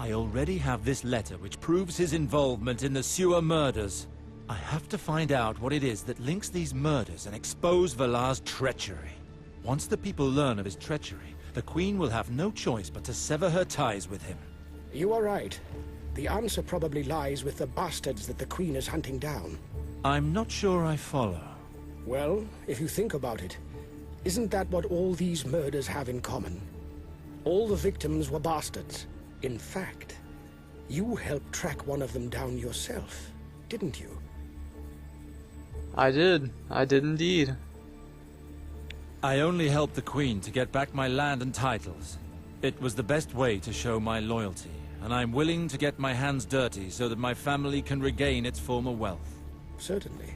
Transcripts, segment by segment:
I already have this letter which proves his involvement in the sewer murders. I have to find out what it is that links these murders and expose Valar's treachery. Once the people learn of his treachery, the Queen will have no choice but to sever her ties with him. You are right. The answer probably lies with the bastards that the Queen is hunting down. I'm not sure I follow. Well, if you think about it, isn't that what all these murders have in common? All the victims were bastards. In fact, you helped track one of them down yourself, didn't you? I did. I did indeed. I only helped the Queen to get back my land and titles. It was the best way to show my loyalty, and I'm willing to get my hands dirty so that my family can regain its former wealth. Certainly.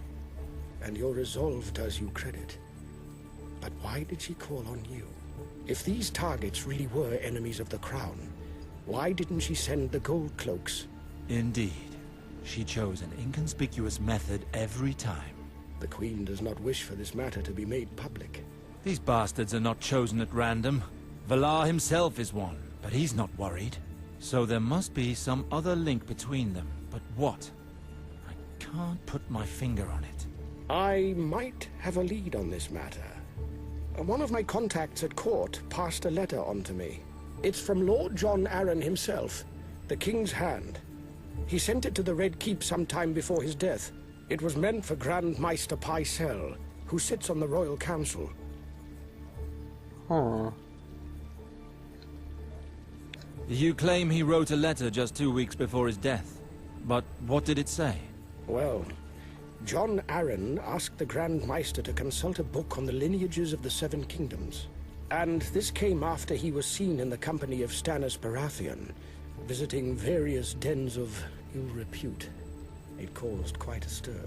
And your resolve does you credit. But why did she call on you? If these targets really were enemies of the Crown, why didn't she send the gold cloaks? Indeed. She chose an inconspicuous method every time. The Queen does not wish for this matter to be made public. These bastards are not chosen at random. Valar himself is one, but he's not worried. So there must be some other link between them, but what? I can't put my finger on it. I might have a lead on this matter. One of my contacts at court passed a letter on to me. It's from Lord Jon Arryn himself, the King's Hand. He sent it to the Red Keep some time before his death. It was meant for Grand Maester Pycelle, who sits on the Royal Council. Huh. You claim he wrote a letter just 2 weeks before his death. But what did it say? Well, Jon Arryn asked the Grand Maester to consult a book on the lineages of the Seven Kingdoms. And this came after he was seen in the company of Stannis Baratheon, visiting various dens of ill repute. It caused quite a stir.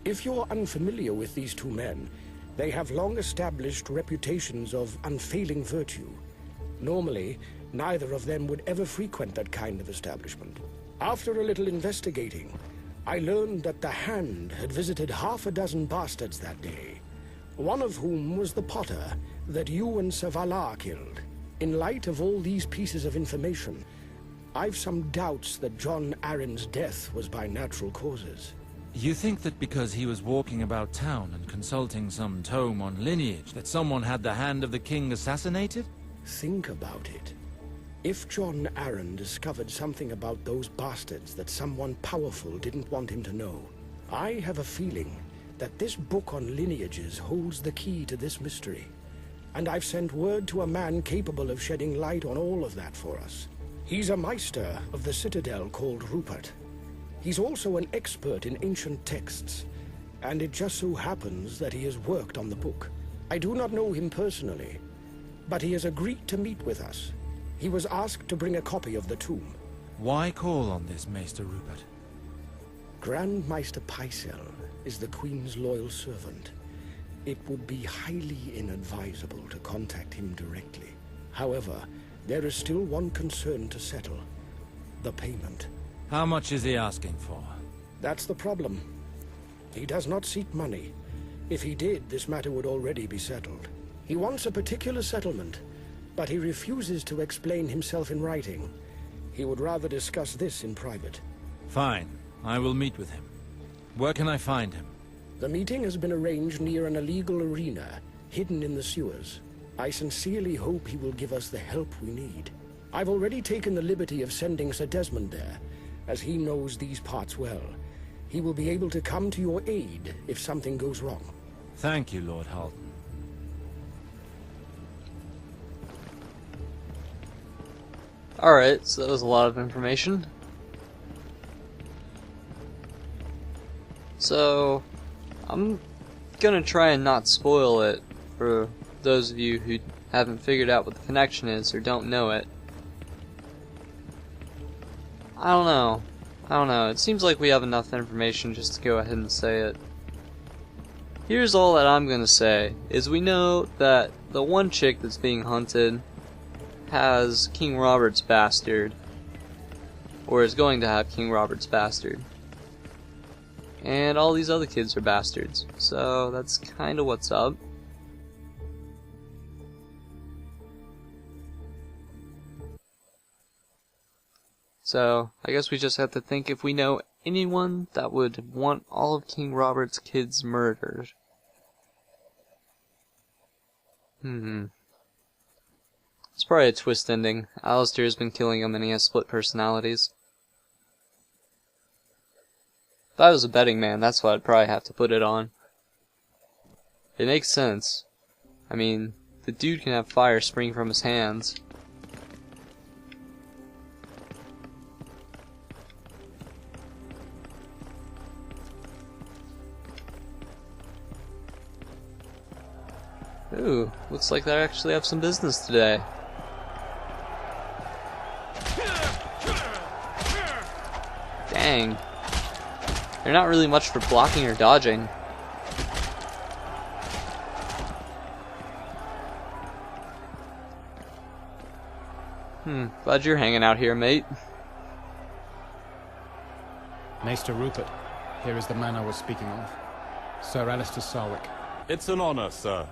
If you're unfamiliar with these two men, they have long established reputations of unfailing virtue. Normally, neither of them would ever frequent that kind of establishment. After a little investigating, I learned that the Hand had visited half a dozen bastards that day, one of whom was the Potter that you and Sir Valar killed. In light of all these pieces of information, I've some doubts that Jon Arryn's death was by natural causes. You think that because he was walking about town and consulting some tome on lineage, that someone had the Hand of the King assassinated? Think about it. If Jon Arryn discovered something about those bastards that someone powerful didn't want him to know, I have a feeling that this book on lineages holds the key to this mystery. And I've sent word to a man capable of shedding light on all of that for us. He's a Maester of the Citadel called Rupert. He's also an expert in ancient texts, and it just so happens that he has worked on the book. I do not know him personally, but he has agreed to meet with us. He was asked to bring a copy of the tomb. Why call on this Maester Rupert? Grand Maester Pycelle is the Queen's loyal servant. It would be highly inadvisable to contact him directly. However, there is still one concern to settle: the payment. How much is he asking for? That's the problem. He does not seek money. If he did, this matter would already be settled. He wants a particular settlement, but he refuses to explain himself in writing. He would rather discuss this in private. Fine. I will meet with him. Where can I find him? The meeting has been arranged near an illegal arena, hidden in the sewers. I sincerely hope he will give us the help we need. I've already taken the liberty of sending Sir Desmond there, as he knows these parts well. He will be able to come to your aid if something goes wrong. Thank you, Lord Halton. Alright, so that was a lot of information. So, I'm gonna try and not spoil it for those of you who haven't figured out what the connection is or don't know it. I don't know. It seems like we have enough information just to go ahead and say it. Here's all that I'm gonna say, is we know that the one chick that's being hunted has King Robert's bastard, or is going to have King Robert's bastard. And all these other kids are bastards, so that's kinda what's up. So, I guess we just have to think if we know anyone that would want all of King Robert's kids murdered. It's probably a twist ending. Alistair's been killing him and he has split personalities. If I was a betting man, that's what I'd probably have to put it on. It makes sense. I mean, the dude can have fire spring from his hands. Ooh, looks like they actually have some business today. Dang. They're not really much for blocking or dodging. Glad you're hanging out here, mate. Maester Rupert, here is the man I was speaking of. Sir Alistair Sarwick. It's an honor, sir.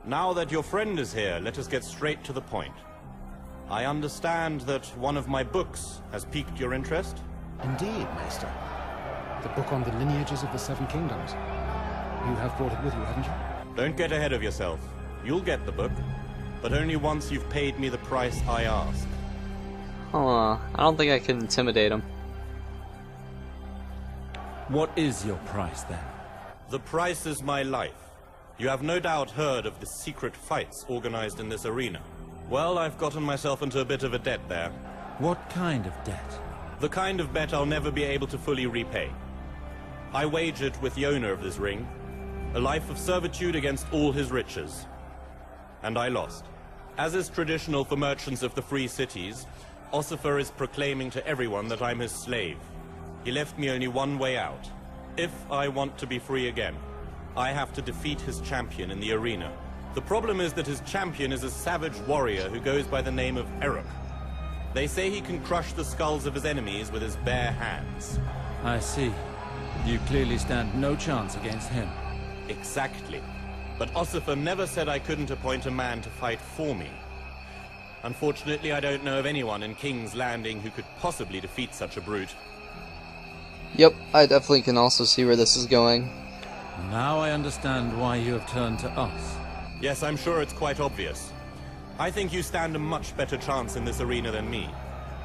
Now that your friend is here, let us get straight to the point. I understand that one of my books has piqued your interest? Indeed, Maester. The book on the lineages of the Seven Kingdoms. You have brought it with you, haven't you? Don't get ahead of yourself. You'll get the book, but only once you've paid me the price I ask. I don't think I can intimidate him. What is your price, then? The price is my life. You have no doubt heard of the secret fights organized in this arena. Well, I've gotten myself into a bit of a debt there. What kind of debt? The kind of bet I'll never be able to fully repay. I wagered with the owner of this ring a life of servitude against all his riches. And I lost. As is traditional for merchants of the free cities, Ossifer is proclaiming to everyone that I'm his slave. He left me only one way out. If I want to be free again, I have to defeat his champion in the arena. The problem is that his champion is a savage warrior who goes by the name of Eruk. They say he can crush the skulls of his enemies with his bare hands. I see. You clearly stand no chance against him. Exactly. But Ossifer never said I couldn't appoint a man to fight for me. Unfortunately, I don't know of anyone in King's Landing who could possibly defeat such a brute. Yep, I definitely can also see where this is going. Now I understand why you have turned to us. Yes, I'm sure it's quite obvious. I think you stand a much better chance in this arena than me.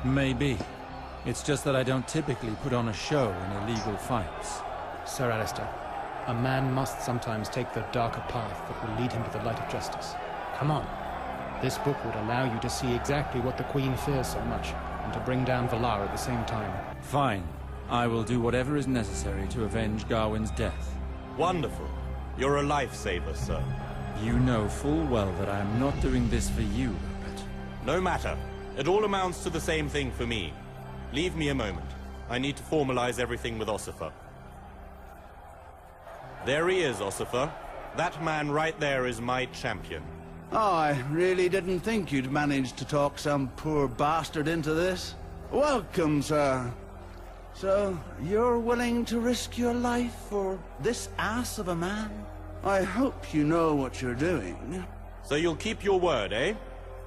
Maybe. It's just that I don't typically put on a show in illegal fights. Sir Alistair, a man must sometimes take the darker path that will lead him to the light of justice. Come on. This book would allow you to see exactly what the Queen fears so much, and to bring down Valar at the same time. Fine. I will do whatever is necessary to avenge Gawain's death. Wonderful. You're a lifesaver, sir. You know full well that I am not doing this for you, Rupert. No matter. It all amounts to the same thing for me. Leave me a moment. I need to formalize everything with Ossifer. There he is, Ossifer. That man right there is my champion. Oh, I really didn't think you'd manage to talk some poor bastard into this. Welcome, sir. So, you're willing to risk your life for this ass of a man? I hope you know what you're doing. So you'll keep your word, eh?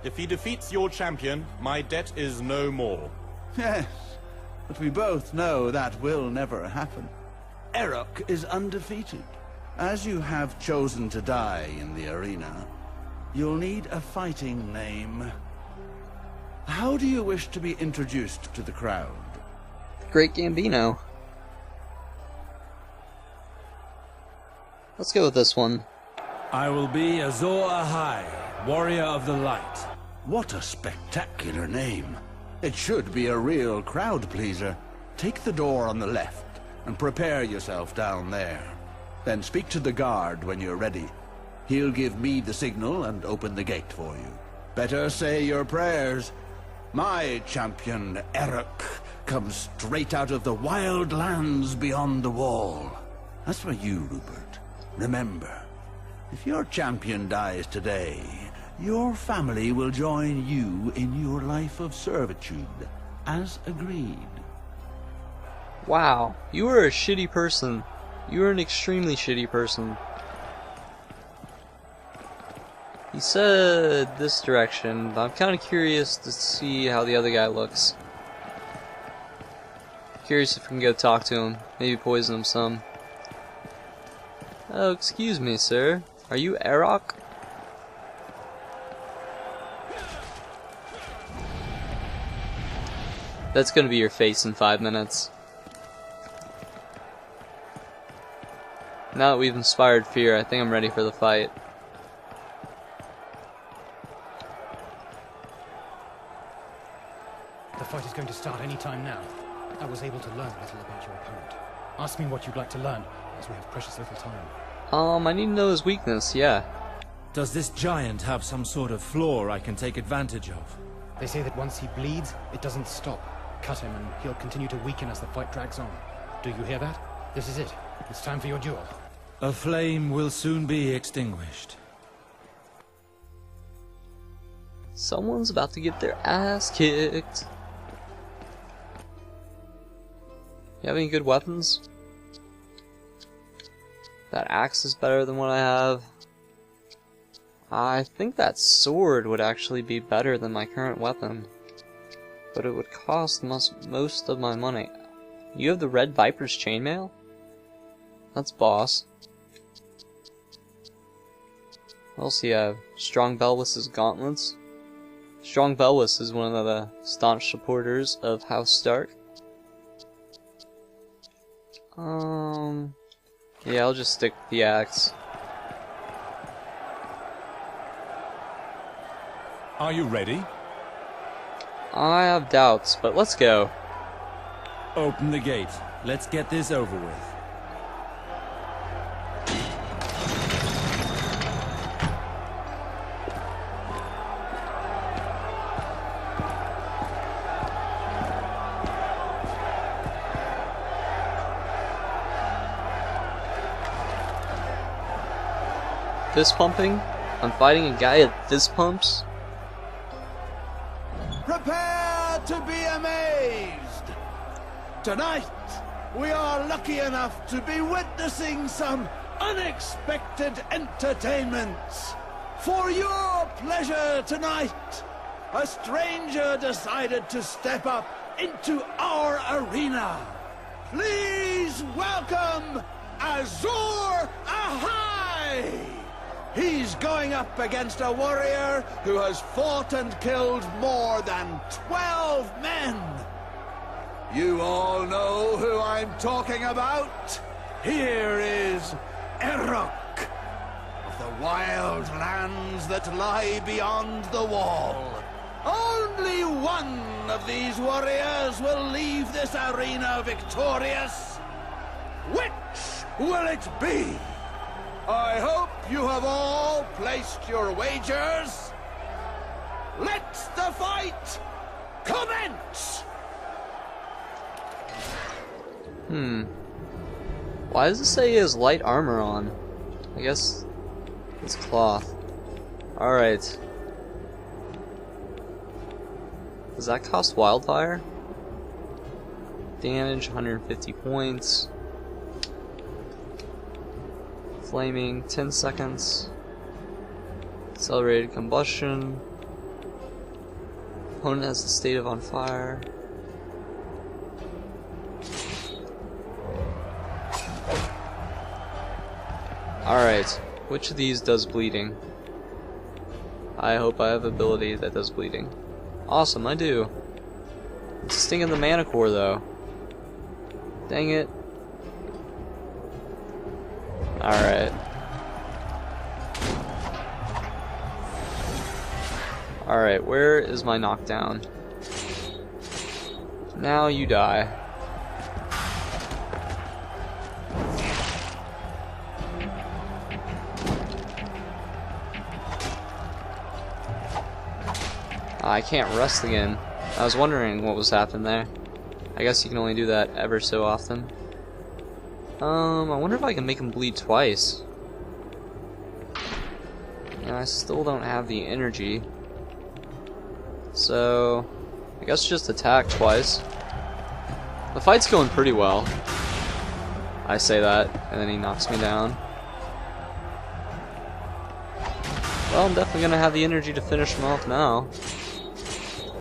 If he defeats your champion, my debt is no more. Yes, but we both know that will never happen. Eruk is undefeated. As you have chosen to die in the arena, you'll need a fighting name. How do you wish to be introduced to the crowd? Great Gambino. Let's go with this one. I will be Azor Ahai, Warrior of the Light. What a spectacular name. It should be a real crowd pleaser. Take the door on the left and prepare yourself down there. Then speak to the guard when you're ready. He'll give me the signal and open the gate for you. Better say your prayers. My champion, Eruk, comes straight out of the wild lands beyond the wall. As for you, Rupert, remember, if your champion dies today, your family will join you in your life of servitude, as agreed. Wow, you are a shitty person. You are an extremely shitty person. He said this direction, but I'm kind of curious to see how the other guy looks. Curious if we can go talk to him, maybe poison him some. Oh, excuse me, sir. Are you Arok? That's gonna be your face in 5 minutes. Now that we've inspired fear, I think I'm ready for the fight. The fight is going to start any time now. I was able to learn a little about your opponent. Ask me what you'd like to learn, as we have precious little time. I need to know his weakness, yeah. Does this giant have some sort of flaw I can take advantage of? They say that once he bleeds, it doesn't stop. Cut him and he'll continue to weaken as the fight drags on. Do you hear that? This is it. It's time for your duel. A flame will soon be extinguished. Someone's about to get their ass kicked. You have any good weapons? That axe is better than what I have. I think that sword would actually be better than my current weapon. But it would cost most of my money. You have the Red Viper's chainmail? That's boss. What else do you have? Strong Belwis's gauntlets. Strong Belwis is one of the staunch supporters of House Stark. Yeah, I'll just stick with the axe. Are you ready? I have doubts, but let's go. Open the gate. Let's get this over with. Fist pumping? I'm fighting a guy at fist pumps? Prepare to be amazed! Tonight, we are lucky enough to be witnessing some unexpected entertainments. For your pleasure tonight, a stranger decided to step up into our arena. Please welcome Azor Ahai! He's going up against a warrior who has fought and killed more than 12 men. You all know who I'm talking about. Here is Erok, of the wild lands that lie beyond the wall. Only one of these warriors will leave this arena victorious. Which will it be? I hope you have all placed your wagers. Let the fight commence! Why does it say he has light armor on? I guess it's cloth. Alright. Does that cost wildfire? Damage, 150 points. Flaming, 10 seconds. Accelerated combustion. Opponent has the state of on fire. Alright, which of these does bleeding? I hope I have ability that does bleeding. Awesome, I do. It's stinging the mana core though. Dang it. Alright. Alright, where is my knockdown? Now you die. I can't rest again. I was wondering what was happening there. I guess you can only do that ever so often. I wonder if I can make him bleed twice. And I still don't have the energy. So, I guess just attack twice. The fight's going pretty well. I say that, and then he knocks me down. Well, I'm definitely gonna have the energy to finish them off now.